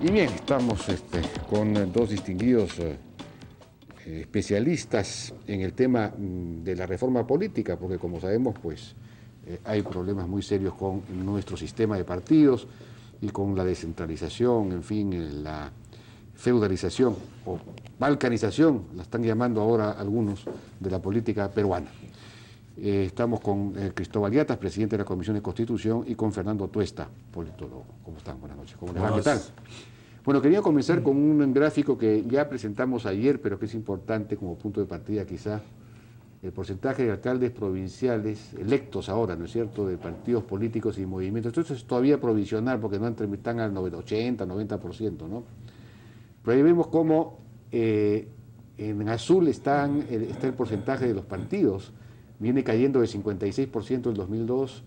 Y bien, estamos con dos distinguidos especialistas en el tema de la reforma política, porque como sabemos, pues hay problemas muy serios con nuestro sistema de partidos y con la descentralización, en fin, la feudalización o balcanización, la están llamando ahora algunos, de la política peruana. Estamos con Cristóbal Yatas, presidente de la Comisión de Constitución, y con Fernando Tuesta, politólogo. ¿Cómo están? Buenas noches. ¿Cómo les va? ¿Qué tal? Bueno, quería comenzar con un gráfico que ya presentamos ayer, pero que es importante como punto de partida quizá. El porcentaje de alcaldes provinciales electos ahora, ¿no es cierto?, de partidos políticos y movimientos. Esto es todavía provisional porque no están al 80, 90%, ¿no? Pero ahí vemos cómo en azul está el porcentaje de los partidos. Viene cayendo de 56% en 2002,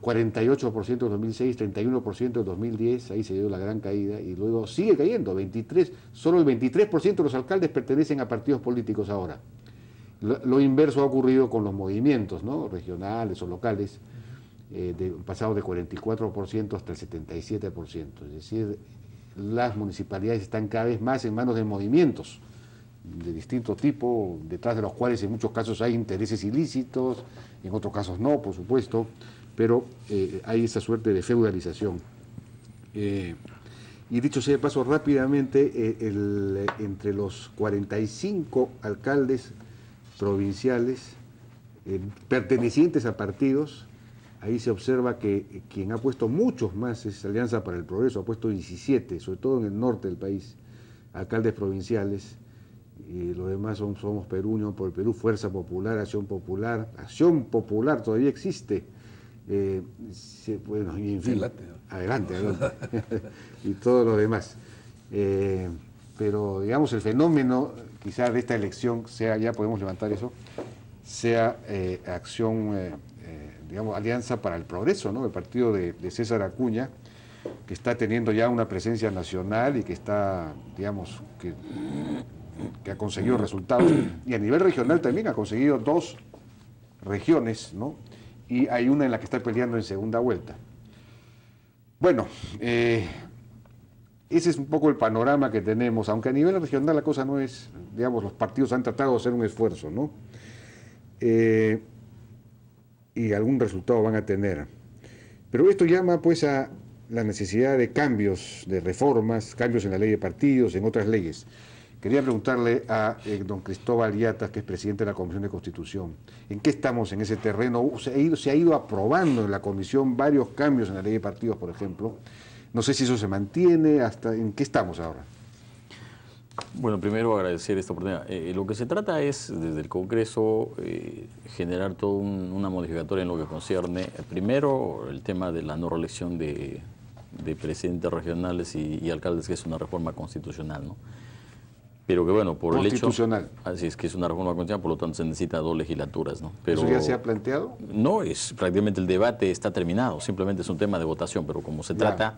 48% en 2006, 31% en 2010, ahí se dio la gran caída, y luego sigue cayendo, solo el 23% de los alcaldes pertenecen a partidos políticos ahora. Lo inverso ha ocurrido con los movimientos, ¿no?, regionales o locales, pasado de 44% hasta el 77%, es decir, las municipalidades están cada vez más en manos de movimientos de distinto tipo, detrás de los cuales en muchos casos hay intereses ilícitos, en otros casos no, por supuesto, pero hay esa suerte de feudalización. Y dicho sea de paso, rápidamente, entre los 45 alcaldes provinciales pertenecientes a partidos, ahí se observa que quien ha puesto muchos más es Alianza para el Progreso, ha puesto 17, sobre todo en el norte del país, alcaldes provinciales. Y los demás somos Perú, Unión por el Perú, Fuerza Popular, Acción Popular todavía existe. Bueno, y en fin, adelante. Y todo lo demás. Pero digamos, el fenómeno quizás de esta elección sea, ya podemos levantar eso, sea digamos, Alianza para el Progreso, ¿no?, el partido de César Acuña, que está teniendo ya una presencia nacional y que está, digamos, que ha conseguido resultados, y a nivel regional también ha conseguido 2 regiones, ¿no?, y hay una en la que está peleando en segunda vuelta. Bueno, ese es un poco el panorama que tenemos, aunque a nivel regional la cosa no es, digamos, los partidos han tratado de hacer un esfuerzo, ¿no?, y algún resultado van a tener. Pero esto llama pues a la necesidad de cambios, de reformas, cambios en la ley de partidos, en otras leyes. Quería preguntarle a don Cristóbal Yatas, que es presidente de la Comisión de Constitución, ¿en qué estamos en ese terreno? Se ha ido aprobando en la Comisión varios cambios en la ley de partidos, por ejemplo. No sé si eso se mantiene, ¿en qué estamos ahora? Bueno, primero agradecer esta oportunidad. Lo que se trata es, desde el Congreso, generar toda una modificatoria en lo que concierne, primero, el tema de la no reelección de presidentes regionales y alcaldes, que es una reforma constitucional, ¿no? Pero que bueno, por el hecho... Así es, que es una reforma constitucional, por lo tanto se necesita 2 legislaturas, ¿no? Pero, ¿eso ya se ha planteado? No, prácticamente el debate está terminado, simplemente es un tema de votación, pero como se trata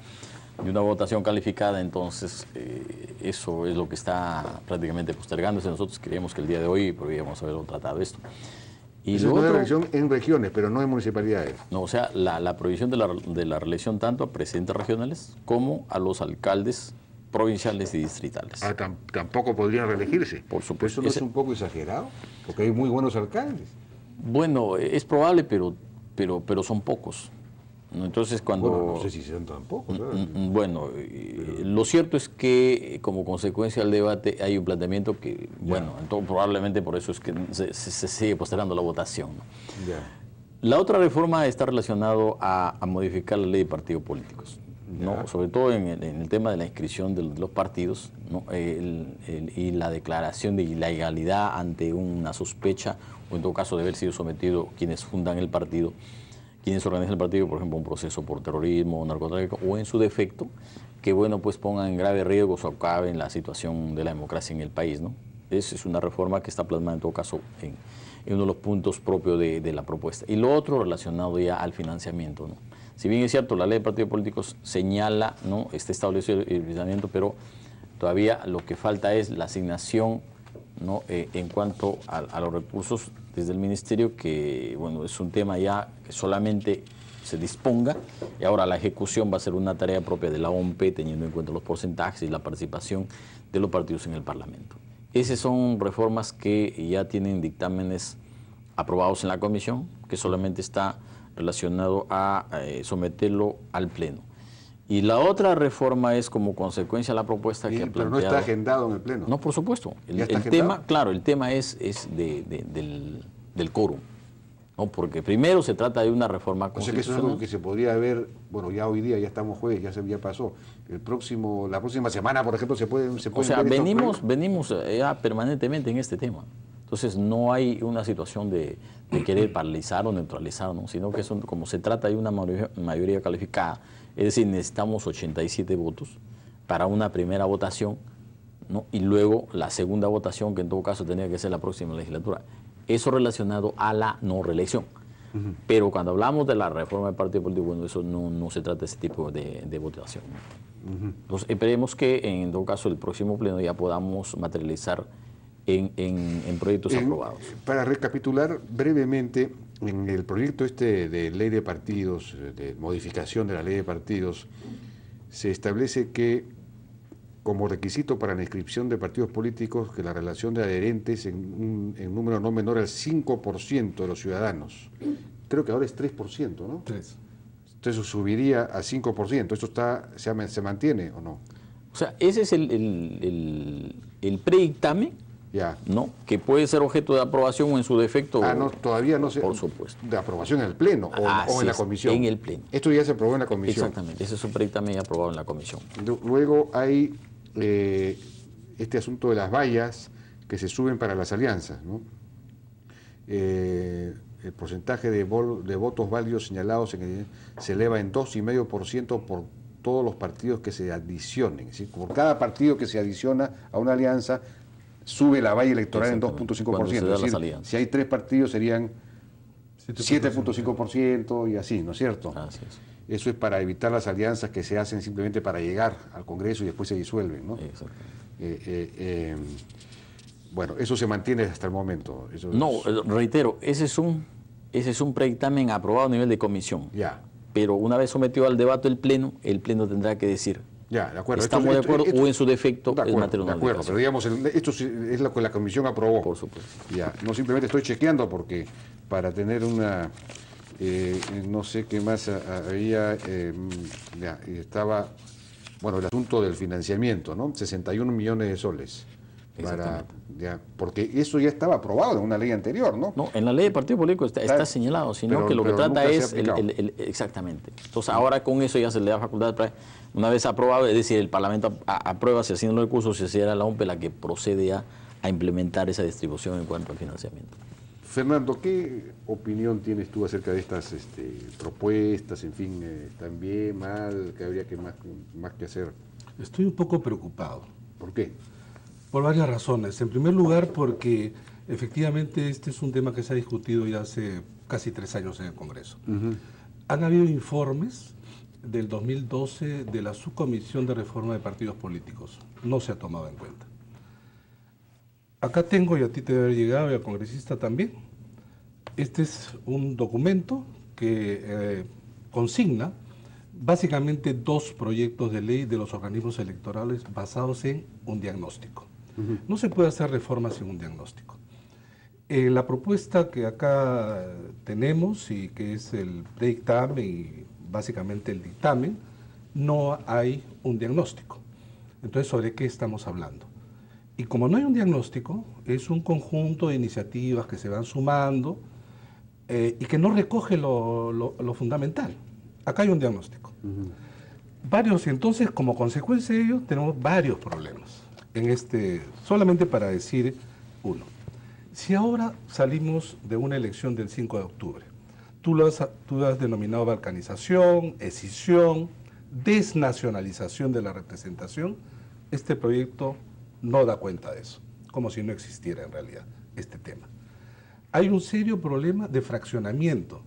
de una votación calificada, entonces eso es lo que está prácticamente postergándose. Nosotros creíamos que el día de hoy podríamos haberlo tratado esto. Y eso es una elección en regiones, pero no en municipalidades. No, o sea, la prohibición de la reelección tanto a presidentes regionales como a los alcaldes provinciales y distritales. Tampoco podrían reelegirse. Por supuesto. ¿Eso no es un poco exagerado? Porque hay muy buenos alcaldes. Bueno, es probable, pero son pocos. Entonces, cuando... Bueno, no sé si son tan pocos, ¿verdad? Bueno, lo cierto es que como consecuencia del debate hay un planteamiento que, bueno, entonces, probablemente por eso es que se sigue postergando la votación, ¿no? La otra reforma está relacionada a modificar la ley de partidos políticos, ¿no? Sobre todo en el tema de la inscripción de los partidos, ¿no? Y la declaración de ilegalidad ante una sospecha, o en todo caso de haber sido sometido quienes fundan el partido, quienes organizan el partido, por ejemplo, un proceso por terrorismo, narcotráfico, o en su defecto, que bueno, pues pongan en grave riesgo o acaben la situación de la democracia en el país, ¿no? Esa es una reforma que está plasmada en todo caso en uno de los puntos propios de la propuesta. Y lo otro relacionado ya al financiamiento, ¿no? Si bien es cierto, la ley de partidos políticos señala, ¿no?, está establecido el financiamiento, pero todavía lo que falta es la asignación, ¿no?, en cuanto a los recursos desde el Ministerio, que bueno, es un tema ya que solamente se disponga, y ahora la ejecución va a ser una tarea propia de la OMP, teniendo en cuenta los porcentajes y la participación de los partidos en el Parlamento. Esas son reformas que ya tienen dictámenes aprobados en la comisión, que solamente está relacionado a someterlo al Pleno. Y la otra reforma es como consecuencia de la propuesta que ha planteado. Pero no está agendado en el Pleno. No, por supuesto. El tema, claro, el tema es del quórum, ¿no? Porque primero se trata de una reforma constitucional. O sea que eso es algo que se podría ver, bueno, ya hoy día, ya estamos jueves, ya pasó. La próxima semana, por ejemplo, se pueden o sea, venimos ya permanentemente en este tema. Entonces no hay una situación de querer paralizar o neutralizar, ¿no? Sino que como se trata de una mayoría calificada, es decir, necesitamos 87 votos para una primera votación, ¿no? Y luego la segunda votación, que en todo caso tendría que ser la próxima legislatura. Eso relacionado a la no reelección. Pero cuando hablamos de la reforma del partido político, bueno, eso no se trata de ese tipo de votación, ¿no? Entonces esperemos que en todo caso el próximo pleno ya podamos materializar en proyectos aprobados. Para recapitular brevemente, en el proyecto de ley de partidos, de modificación de la ley de partidos, se establece que como requisito para la inscripción de partidos políticos, que la relación de adherentes en número no menor al 5% de los ciudadanos. Creo que ahora es 3%, ¿no? 3. Entonces subiría a 5%. ¿Esto se mantiene o no? O sea, ese es el predictamen, ya, ¿no? Que puede ser objeto de aprobación o en su defecto. No, todavía no se. Por supuesto. De aprobación en el Pleno o en la comisión. En el Pleno. Esto ya se aprobó en la comisión. Exactamente, ese es un predictamen ya aprobado en la comisión. Luego hay este asunto de las vallas que se suben para las alianzas, ¿no? El porcentaje de votos válidos señalados se eleva en 2,5% por todos los partidos que se adicionen. Es decir, por cada partido que se adiciona a una alianza, sube la valla electoral en 2,5%. Es decir, si hay 3 partidos serían 7,5% y así, ¿no es cierto? Así es. Eso es para evitar las alianzas que se hacen simplemente para llegar al Congreso y después se disuelven, ¿no? Bueno, eso se mantiene hasta el momento. Reitero, ese es un predictamen aprobado a nivel de comisión. Ya. Pero una vez sometido al debate el Pleno tendrá que decir, ya, de acuerdo. Estamos de acuerdo o en su defecto es materia de acuerdo, pero digamos, esto es lo que la comisión aprobó. Por supuesto. Ya, no simplemente estoy chequeando porque para tener una, no sé qué más había, estaba, bueno, el asunto del financiamiento, ¿no? 61 millones de soles. Porque eso ya estaba aprobado en una ley anterior, ¿no? No, en la ley de partido político está señalado, sino que lo que trata es exactamente. Entonces ahora con eso ya se le da facultad para, una vez aprobado, es decir, el Parlamento aprueba, si así no los recursos, si será la OMP la que procede a implementar esa distribución en cuanto al financiamiento. Fernando, ¿qué opinión tienes tú acerca de estas propuestas? En fin, ¿están bien, mal? ¿Qué habría más que hacer? Estoy un poco preocupado. ¿Por qué? Por varias razones. En primer lugar, porque efectivamente este es un tema que se ha discutido ya hace casi 3 años en el Congreso. Han habido informes del 2012 de la Subcomisión de Reforma de Partidos Políticos. No se ha tomado en cuenta. Acá tengo, y a ti te debe haber llegado, y al congresista también, este es un documento que consigna básicamente 2 proyectos de ley de los organismos electorales basados en un diagnóstico. No se puede hacer reforma sin un diagnóstico. La propuesta que acá tenemos y que es el predictamen y básicamente el dictamen, no hay un diagnóstico. Entonces, ¿sobre qué estamos hablando? Y como no hay un diagnóstico, es un conjunto de iniciativas que se van sumando y que no recoge lo fundamental. Acá hay un diagnóstico. Entonces, como consecuencia de ello, tenemos varios problemas. Solamente para decir uno. Si ahora salimos de una elección del 5 de octubre, tú lo has denominado balcanización, escisión, desnacionalización de la representación, este proyecto no da cuenta de eso, como si no existiera en realidad este tema. Hay un serio problema de fraccionamiento.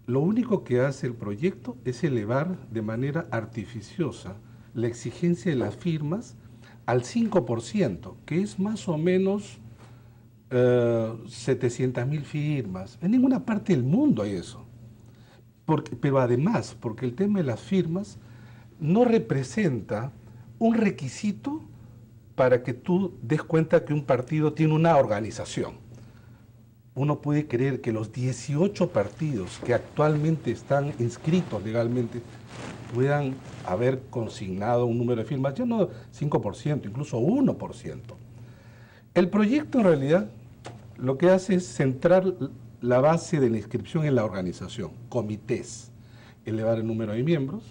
Lo único que hace el proyecto es elevar de manera artificiosa la exigencia de las firmas al 5%, que es más o menos 700.000 firmas. En ninguna parte del mundo hay eso. pero además, porque el tema de las firmas no representa un requisito para que tú des cuenta que un partido tiene una organización. Uno puede creer que los 18 partidos que actualmente están inscritos legalmente puedan haber consignado un número de firmas, ya no 5%, incluso 1%. El proyecto en realidad lo que hace es centrar la base de la inscripción en la organización, comités, elevar el número de miembros,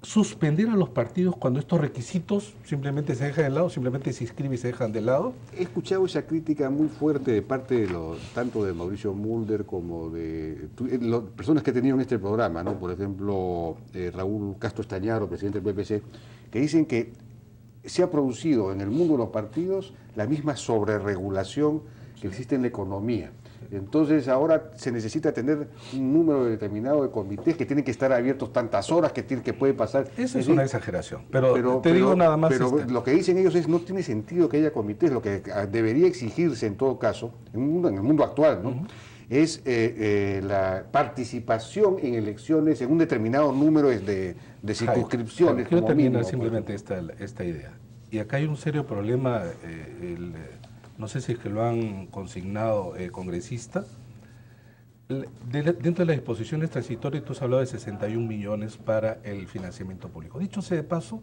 suspender a los partidos cuando estos requisitos simplemente se dejan de lado, simplemente se inscribe y se dejan de lado. He escuchado esa crítica muy fuerte de parte de tanto de Mauricio Mulder como de las personas que he tenido en este programa, ¿no? Por ejemplo, Raúl Castro Estañaro, presidente del PPC, que dicen que se ha producido en el mundo de los partidos la misma sobreregulación que existe en la economía. Entonces ahora se necesita tener un número determinado de comités que tienen que estar abiertos tantas horas, que puede pasar. Eso es una exageración, pero digo nada más. Pero lo que dicen ellos es no tiene sentido que haya comités, lo que debería exigirse en todo caso, en el mundo actual, ¿no? Es la participación en elecciones en un determinado número de circunscripciones. Quiero terminar simplemente esta idea. Y acá hay un serio problema, no sé si es que lo han consignado congresista. Dentro de las disposiciones transitorias, tú has hablado de 61 millones para el financiamiento público. Dicho sea de paso,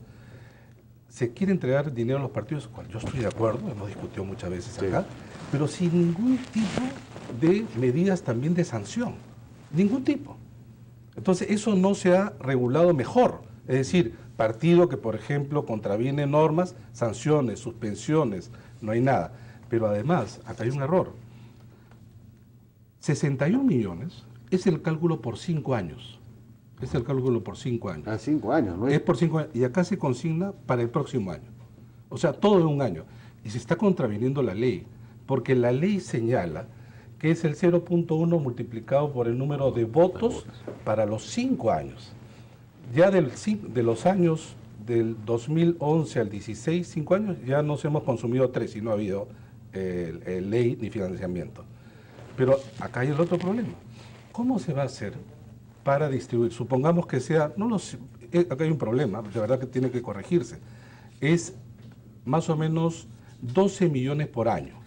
se quiere entregar dinero a los partidos, cual yo estoy de acuerdo, hemos discutido muchas veces acá, pero sin ningún tipo de medidas también de sanción. Ningún tipo. Entonces, eso no se ha regulado mejor. Es decir, partido que, por ejemplo, contraviene normas, sanciones, suspensiones, no hay nada. Pero además, acá hay un error. 61 millones es el cálculo por 5 años. Es el cálculo por 5 años. Ah, 5 años, ¿no? Es por 5 años. Y acá se consigna para el próximo año. O sea, todo en un año. Y se está contraviniendo la ley. Porque la ley señala que es el 0.1 multiplicado por el número de votos para los 5 años. Ya de los años del 2011 al 16, 5 años, ya nos hemos consumido 3 y no ha habido ley ni financiamiento. Pero acá hay el otro problema. ¿Cómo se va a hacer para distribuir? Supongamos que sea, acá hay un problema, de verdad que tiene que corregirse. Es más o menos 12 millones por año.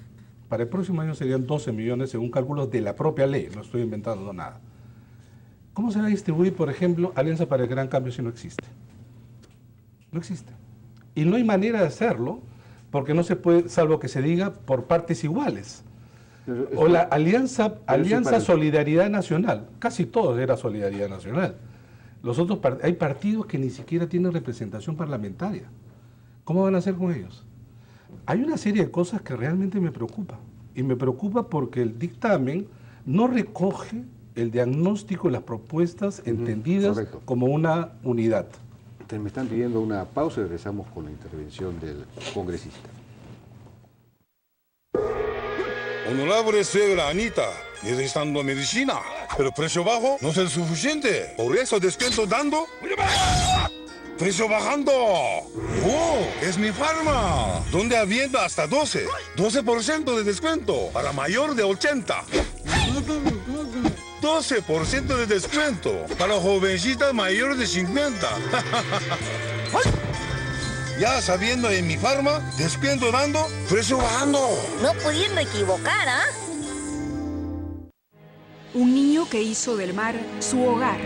Para el próximo año serían 12 millones según cálculos de la propia ley, no estoy inventando nada. ¿Cómo se va a distribuir, por ejemplo, Alianza para el Gran Cambio si no existe? No existe. Y no hay manera de hacerlo porque no se puede, salvo que se diga por partes iguales. O la Alianza Solidaridad Nacional, casi todo era Solidaridad Nacional. Los otros hay partidos que ni siquiera tienen representación parlamentaria. ¿Cómo van a hacer con ellos? Hay una serie de cosas que realmente me preocupa. Y me preocupa porque el dictamen no recoge el diagnóstico y las propuestas entendidas como una unidad. Me están pidiendo una pausa y regresamos con la intervención del congresista. Honorable suegra Anita, necesitando medicina, pero precio bajo no es suficiente. Por eso descuento dando. ¡Precio bajando! ¡Oh! ¡Es mi farma! Donde avienta hasta 12% de descuento para mayor de 80. 12% de descuento para jovencitas mayor de 50. Ya sabiendo en mi farma, descuento dando, precio bajando. No pudiendo equivocar, ¿ah? Un niño que hizo del mar su hogar.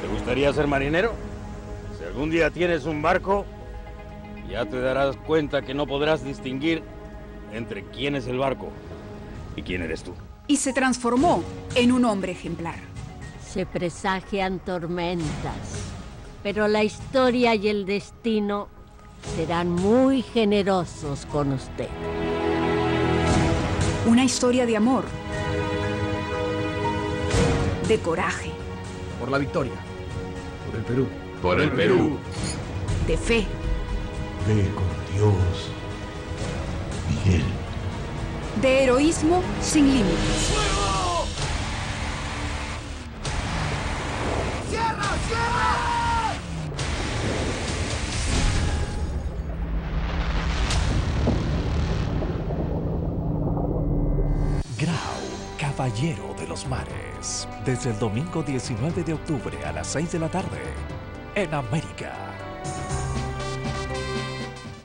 ¿Te gustaría ser marinero? Si algún día tienes un barco, ya te darás cuenta que no podrás distinguir entre quién es el barco y quién eres tú. Y se transformó en un hombre ejemplar. Se presagian tormentas, pero la historia y el destino serán muy generosos con usted. Una historia de amor, de coraje, por la victoria, por el Perú. Por el Perú. De fe. Ve con Dios, Miguel. De heroísmo sin límites. ¡Fuego! ¡Cierra, cierra! Grau, caballero de los los mares, desde el domingo 19 de octubre a las 6 de la tarde, en América.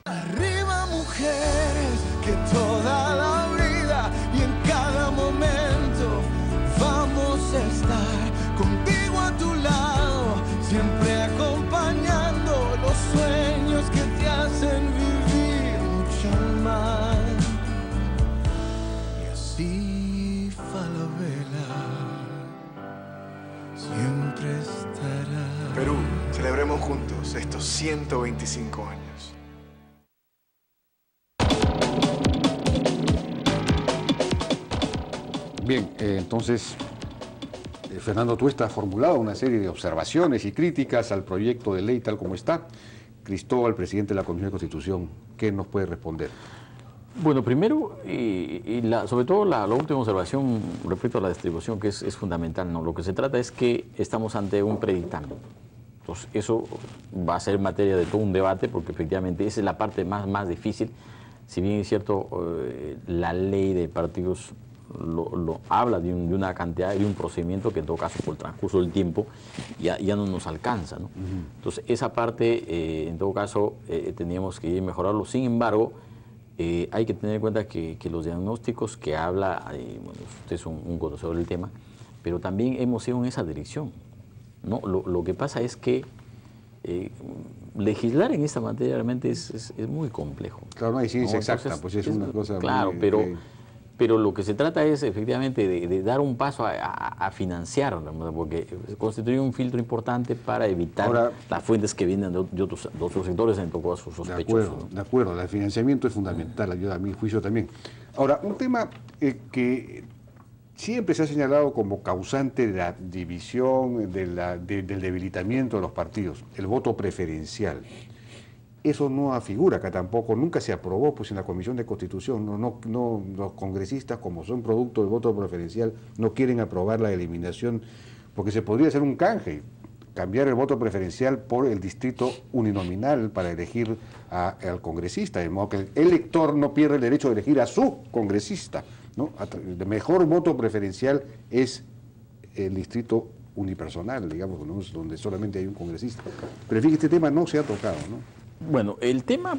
Arriba mujeres, que toda la vida y en cada momento vamos a estar contigo a tu lado, siempre acompañando los sueños que te hacen vivir mucho más. Y así Falabella siempre estará. Perú, celebremos juntos estos 125 años. Bien, entonces, Fernando, tú estás formulado una serie de observaciones y críticas al proyecto de ley tal como está. Cristóbal, presidente de la Comisión de Constitución, ¿qué nos puede responder? Bueno, primero, sobre todo la última observación respecto a la distribución, que es fundamental, ¿no? Lo que se trata es que estamos ante un predictamen. Entonces, eso va a ser materia de todo un debate, porque efectivamente esa es la parte más difícil. Si bien es cierto, la ley de partidos lo habla de una cantidad, de un procedimiento que en todo caso por el transcurso del tiempo ya no nos alcanza, ¿no? Entonces esa parte en todo caso teníamos que ir mejorarlo. Sin embargo, hay que tener en cuenta que los diagnósticos que habla, bueno, usted es un conocedor del tema, pero también hemos ido en esa dirección, ¿no? Lo que pasa es que legislar en esta materia realmente es muy complejo. Claro, no hay ciencia exacta, Entonces, pues es una cosa claro, muy... pero lo que se trata es efectivamente de dar un paso a financiar, ¿no? Porque constituye un filtro importante para evitar las fuentes que vienen de otros sectores, en todo caso sospechosos. De acuerdo, el financiamiento es fundamental, a mi juicio también. Ahora, un tema que siempre se ha señalado como causante de la división, del debilitamiento de los partidos, el voto preferencial. Eso no figura acá tampoco, nunca se aprobó pues en la Comisión de Constitución. No, los congresistas, como son producto del voto preferencial, no quieren aprobar la eliminación, porque se podría hacer un canje, cambiar el voto preferencial por el distrito uninominal para elegir al congresista, de modo que el elector no pierde el derecho de elegir a su congresista, ¿no? El mejor voto preferencial es el distrito unipersonal, digamos, ¿no? Donde solamente hay un congresista. Pero en fin, este tema no se ha tocado, ¿no? Bueno, el tema,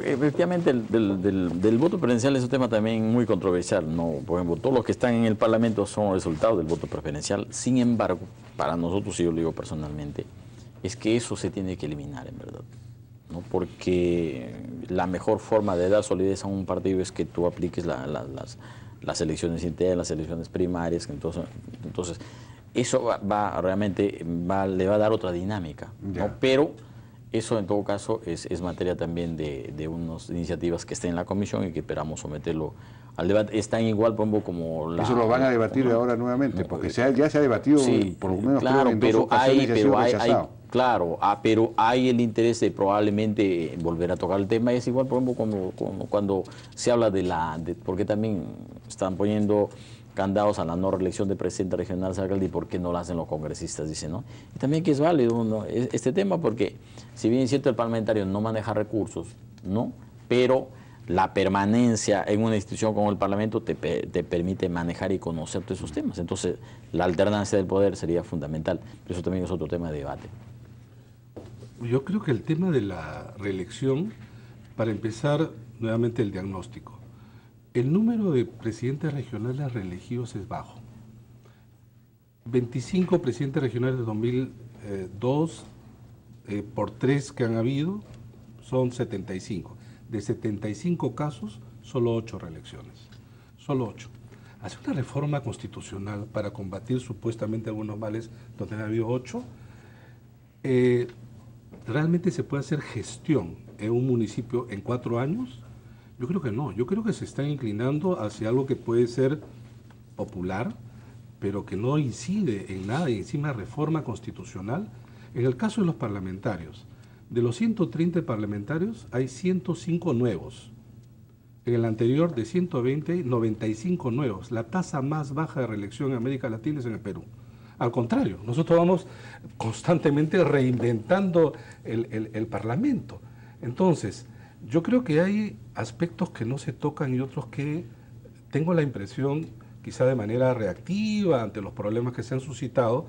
efectivamente, del voto preferencial es un tema también muy controversial, ¿no? Por ejemplo, todos los que están en el Parlamento son resultados del voto preferencial. Sin embargo, para nosotros, y yo lo digo personalmente, es que eso se tiene que eliminar, en verdad, ¿no? Porque la mejor forma de dar solidez a un partido es que tú apliques las elecciones internas, las elecciones primarias. Entonces eso realmente le va a dar otra dinámica, ¿no? Pero eso en todo caso es materia también de unas iniciativas que estén en la comisión y que esperamos someterlo al debate. Están igual como eso lo van a debatir ahora nuevamente, porque ya se ha debatido, sí, por lo menos claro, en dos ocasiones pero hay el interés de probablemente volver a tocar el tema. Es igual, por ejemplo, cuando se habla porque también están poniendo candados a la no reelección de presidente regional, alcalde, y por qué no lo hacen los congresistas, dicen, ¿no? Y también que es válido, ¿no?, este tema, porque si bien es cierto el parlamentario no maneja recursos, ¿no?, pero la permanencia en una institución como el Parlamento te permite manejar y conocer todos esos temas. Entonces, la alternancia del poder sería fundamental. Pero eso también es otro tema de debate. Yo creo que el tema de la reelección, para empezar, nuevamente el diagnóstico. El número de presidentes regionales reelegidos es bajo. 25 presidentes regionales de 2002, por 3 que han habido, son 75. De 75 casos, solo 8 reelecciones. Solo 8. Hacer una reforma constitucional para combatir supuestamente algunos males donde han habido 8, ¿realmente se puede hacer gestión en un municipio en 4 años? Yo creo que no. Yo creo que se están inclinando hacia algo que puede ser popular, pero que no incide en nada, y encima reforma constitucional. En el caso de los parlamentarios, de los 130 parlamentarios hay 105 nuevos. En el anterior, de 120, 95 nuevos. La tasa más baja de reelección en América Latina es en el Perú. Al contrario, nosotros vamos constantemente reinventando el Parlamento. Entonces, yo creo que hay aspectos que no se tocan y otros que tengo la impresión quizá de manera reactiva ante los problemas que se han suscitado,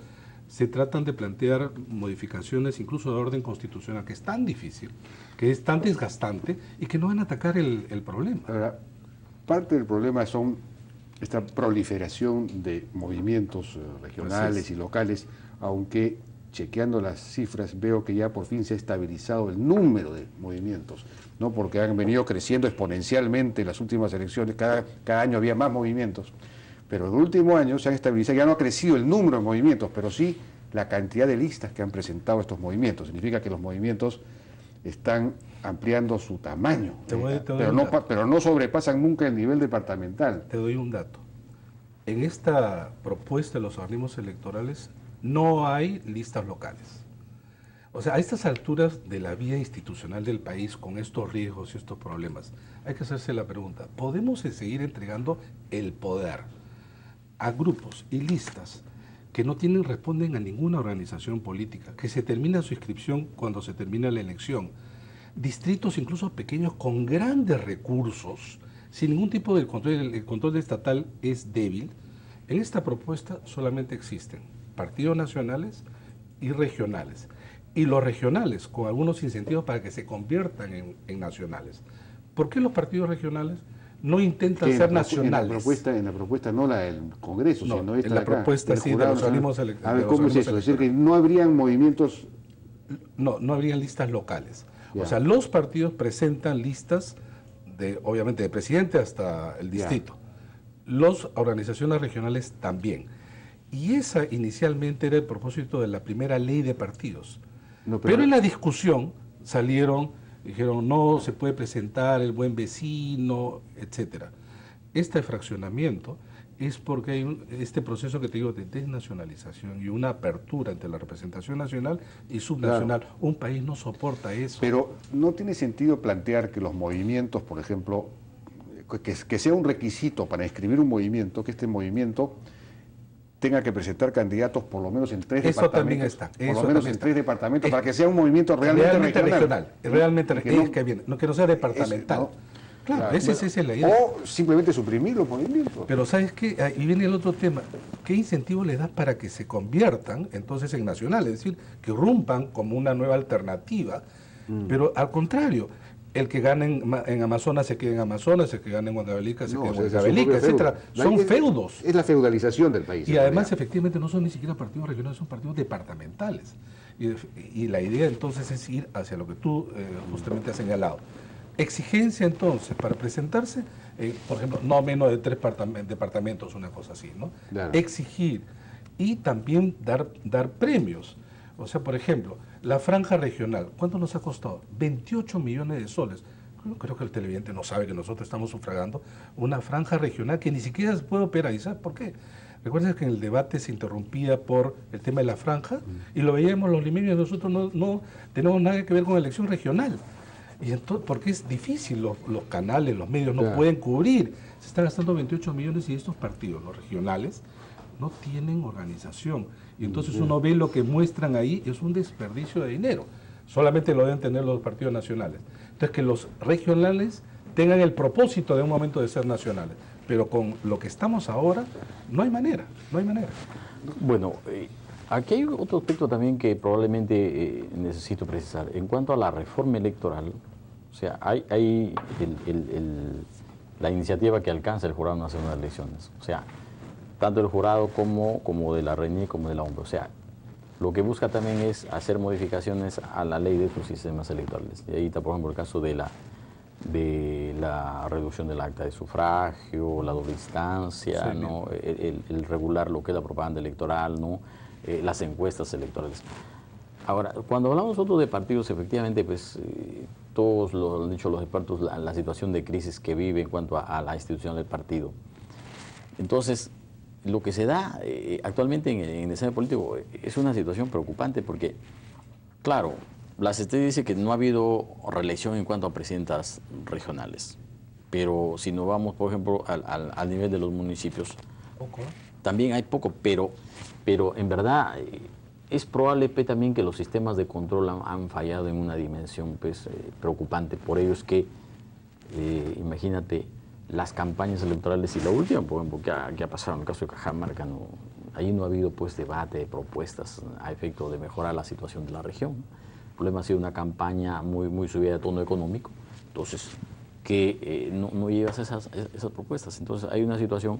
se tratan de plantear modificaciones incluso de orden constitucional, que es tan difícil, que es tan desgastante y que no van a atacar el problema. Ahora, parte del problema son esta proliferación de movimientos regionales y locales, aunque chequeando las cifras veo que ya por fin se ha estabilizado el número de movimientos, ¿no? Porque han venido creciendo exponencialmente en las últimas elecciones, cada año había más movimientos, pero en el último año se han estabilizado, ya no ha crecido el número de movimientos, pero sí la cantidad de listas que han presentado estos movimientos. Significa que los movimientos están ampliando su tamaño, pero no sobrepasan nunca el nivel departamental. Te doy un dato. En esta propuesta de los organismos electorales no hay listas locales. O sea, a estas alturas de la vida institucional del país, con estos riesgos y estos problemas, hay que hacerse la pregunta, ¿podemos seguir entregando el poder a grupos y listas que no responden a ninguna organización política, que se termina su inscripción cuando se termina la elección, distritos incluso pequeños con grandes recursos, sin ningún tipo de control, el control estatal es débil? En esta propuesta solamente existen partidos nacionales y regionales, y los regionales con algunos incentivos para que se conviertan en nacionales. ¿Por qué los partidos regionales no intentan ser nacionales? En la propuesta no la del Congreso, no, sino esta en la de acá, propuesta sí, de los organismos electorales. A ver, ¿cómo es eso? Es decir, que no habrían movimientos... No habrían listas locales. Ya. O sea, los partidos presentan listas, obviamente de presidente hasta el distrito. Las organizaciones regionales también. Y esa inicialmente era el propósito de la primera ley de partidos. Pero en la discusión dijeron no se puede presentar el buen vecino, etcétera. Este fraccionamiento es porque hay este proceso que te digo de desnacionalización y una apertura entre la representación nacional y subnacional. Claro. Un país no soporta eso. Pero no tiene sentido plantear que los movimientos, por ejemplo, que sea un requisito para inscribir un movimiento, que este movimiento tenga que presentar candidatos por lo menos en 3 departamentos. Eso también está. Por lo menos en 3 departamentos, para que sea un movimiento realmente regional. Realmente regional, que no sea departamental. Claro, esa es la idea. O simplemente suprimir los movimientos. Pero ¿sabes qué? Ahí viene el otro tema. ¿Qué incentivo le das para que se conviertan entonces en nacionales? Es decir, que irrumpan como una nueva alternativa. Pero al contrario, el que gane en Amazonas se quede en Amazonas, el que gane en Guadalajara se quede en Guadalajara, etcétera. Son feudos. Es la feudalización del país. Y además, efectivamente, no son ni siquiera partidos regionales, son partidos departamentales. Y la idea entonces es ir hacia lo que tú justamente has señalado. Exigencia entonces para presentarse, por ejemplo, no menos de 3 departamentos, una cosa así, ¿no? Claro. Exigir y también dar premios. O sea, por ejemplo, la franja regional, ¿cuánto nos ha costado? 28 millones de soles. Creo que el televidente no sabe que nosotros estamos sufragando una franja regional que ni siquiera se puede operar. ¿Y sabes por qué? Recuerden que en el debate se interrumpía por el tema de la franja y lo veíamos los limeños, nosotros no tenemos nada que ver con la elección regional. Y entonces, porque es difícil, los canales, los medios no pueden cubrir. Se están gastando 28 millones y estos partidos, los regionales, no tienen organización. Y entonces uno ve lo que muestran ahí, es un desperdicio de dinero. Solamente lo deben tener los partidos nacionales. Entonces que los regionales tengan el propósito de un momento de ser nacionales. Pero con lo que estamos ahora, no hay manera. Bueno, aquí hay otro aspecto también que probablemente necesito precisar. En cuanto a la reforma electoral, o sea, hay la iniciativa que alcanza el Jurado Nacional de Elecciones. O sea, tanto el jurado como de la RENIE como de la OMP. O sea, lo que busca también es hacer modificaciones a la ley de sus sistemas electorales. Y ahí está, por ejemplo, el caso de la reducción del acta de sufragio, la doble instancia, ¿no? El regular lo que es la propaganda electoral, ¿no? Las encuestas electorales. Ahora, cuando hablamos nosotros de partidos, efectivamente, pues todos lo han dicho los expertos, la situación de crisis que vive en cuanto a la institución del partido. Entonces, lo que se da actualmente en el escenario político es una situación preocupante porque, claro, la CESTE dice que no ha habido reelección en cuanto a presidentas regionales, pero si nos vamos, por ejemplo, al nivel de los municipios, también hay poco, pero en verdad es probable también que los sistemas de control han fallado en una dimensión preocupante. Por ello es que, imagínate, las campañas electorales y la última, por ejemplo, que ha pasado en el caso de Cajamarca, ahí no ha habido pues debate, propuestas a efecto de mejorar la situación de la región. El problema ha sido una campaña muy subida de tono económico, entonces que no llevas esas propuestas. Entonces hay una situación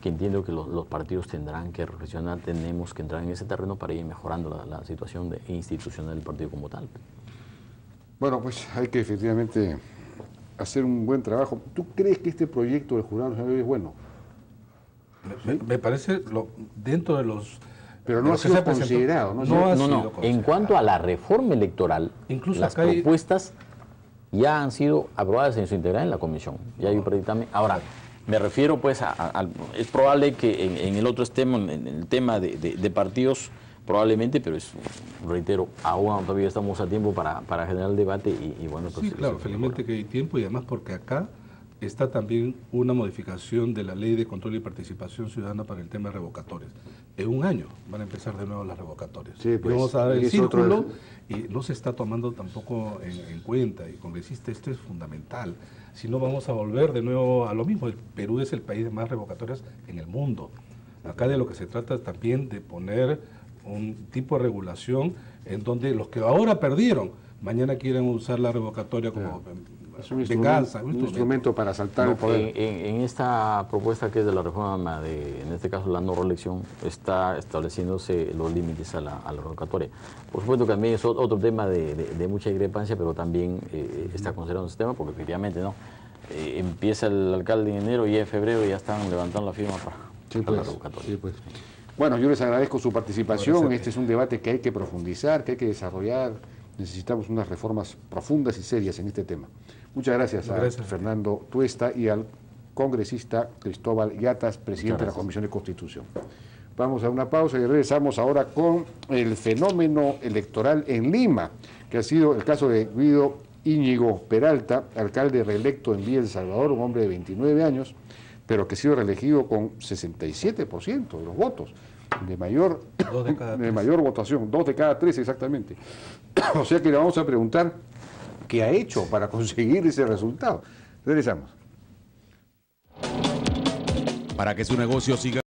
que entiendo que los partidos tendrán que reflexionar, tenemos que entrar en ese terreno para ir mejorando la situación institucional del partido como tal. Bueno, pues hay que efectivamente hacer un buen trabajo. ¿Tú crees que este proyecto del jurado nacional es bueno? Me parece dentro de los... Pero no ha sido considerado. No. En cuanto a la reforma electoral, incluso las propuestas ya han sido aprobadas en su integridad en la comisión. Ya hay un predictamen. Ahora, me refiero pues es probable que en el otro tema, en el tema de partidos, probablemente, pero reitero, aún todavía estamos a tiempo para generar el debate y bueno, pues... Sí, claro, felizmente que hay tiempo y además porque acá está también una modificación de la Ley de Control y Participación Ciudadana para el tema de revocatorias. En un año van a empezar de nuevo las revocatorias. Sí, pues, y vamos a dar el círculo y no se está tomando tampoco en cuenta. Y congresista, esto es fundamental. Si no, vamos a volver de nuevo a lo mismo. El Perú es el país de más revocatorias en el mundo. Acá de lo que se trata es también de poner un tipo de regulación en donde los que ahora perdieron, mañana quieren usar la revocatoria como venganza. Un instrumento para asaltar el poder. En esta propuesta que es de la reforma, en este caso la no reelección, está estableciéndose los límites a la revocatoria. Por supuesto que también es otro tema de mucha discrepancia, pero también está considerando ese tema, porque efectivamente empieza el alcalde en enero y en febrero ya están levantando la firma para la revocatoria. Sí, pues. Bueno, yo les agradezco su participación. Este es un debate que hay que profundizar, que hay que desarrollar. Necesitamos unas reformas profundas y serias en este tema. Muchas gracias a Fernando Tuesta y al congresista Cristóbal Yatas, presidente de la Comisión de Constitución. Vamos a una pausa y regresamos ahora con el fenómeno electoral en Lima, que ha sido el caso de Guido Íñigo Peralta, alcalde reelecto en Villa El Salvador, un hombre de 29 años, pero que ha sido reelegido con 67% de los votos, de mayor votación, 2 de cada 3 exactamente. O sea que le vamos a preguntar qué ha hecho para conseguir ese resultado. Regresamos. Para que su negocio siga